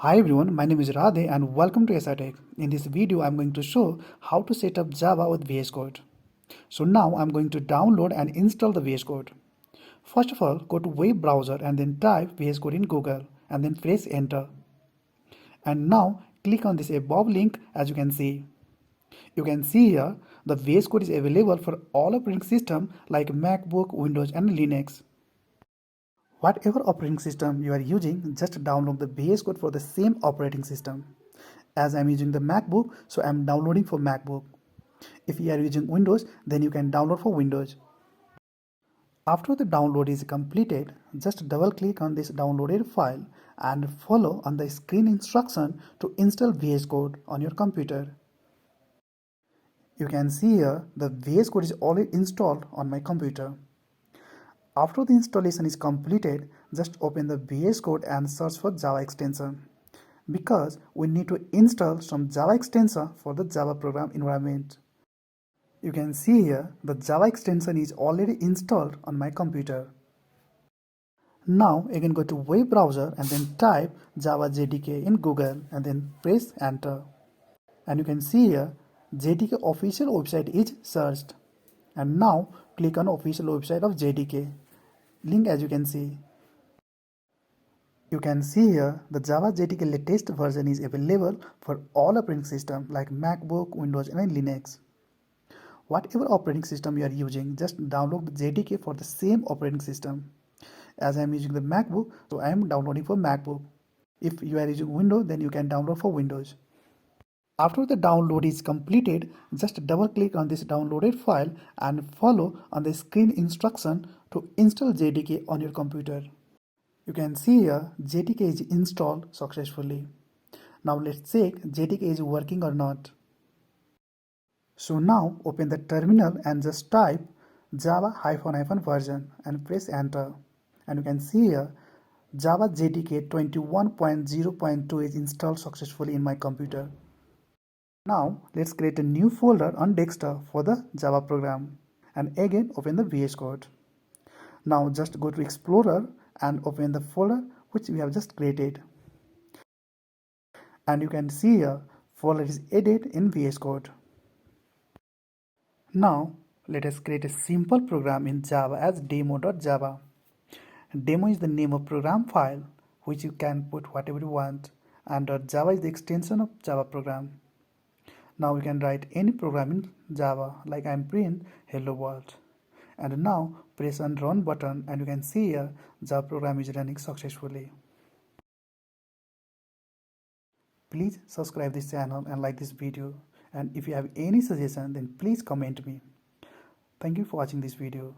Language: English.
Hi everyone, my name is Radhe and welcome to SRTech. In this video, I'm going to show how to set up Java with VS Code. So now I'm going to download and install the VS Code. First of all, go to web browser and then type VS Code in Google and then press enter. And now click on this above link as you can see. You can see here the VS Code is available for all operating systems like MacBook, Windows and Linux. Whatever operating system you are using, just download the VS Code for the same operating system. As I'm using the MacBook, so I'm downloading for MacBook. If you are using Windows, then you can download for Windows. After the download is completed, just double click on this downloaded file and follow on the screen instruction to install VS Code on your computer. You can see here the VS Code is already installed on my computer. After the installation is completed, just open the VS Code and search for Java extension. Because we need to install some Java extension for the Java program environment. You can see here the Java extension is already installed on my computer. Now again go to web browser and then type Java JDK in Google and then press enter. And you can see here JDK official website is searched. And now click on official website of JDK. Link as you can see. You can see here the Java JDK latest version is available for all operating systems like MacBook, Windows and Linux. Whatever operating system you are using, just download the JDK for the same operating system. As I am using the MacBook, so I am downloading for MacBook. If you are using Windows, then you can download for Windows. After the download is completed, just double click on this downloaded file and follow on the screen instruction to install JDK on your computer. You can see here JDK is installed successfully. Now let's check JDK is working or not. So now open the terminal and just type java -" version and press enter. And you can see here Java JDK 21.0.2 is installed successfully in my computer. Now let's create a new folder on desktop for the Java program and again open the VS Code. Now just go to Explorer and open the folder which we have just created. And you can see here folder is added in VS Code. Now let us create a simple program in Java as demo.java. Demo is the name of program file which you can put whatever you want, and .java is the extension of Java program. Now we can write any program in Java, like I'm print hello world. And now press on run button and you can see here Java program is running successfully. Please subscribe this channel and like this video, and if you have any suggestion then please comment me. Thank you for watching this video.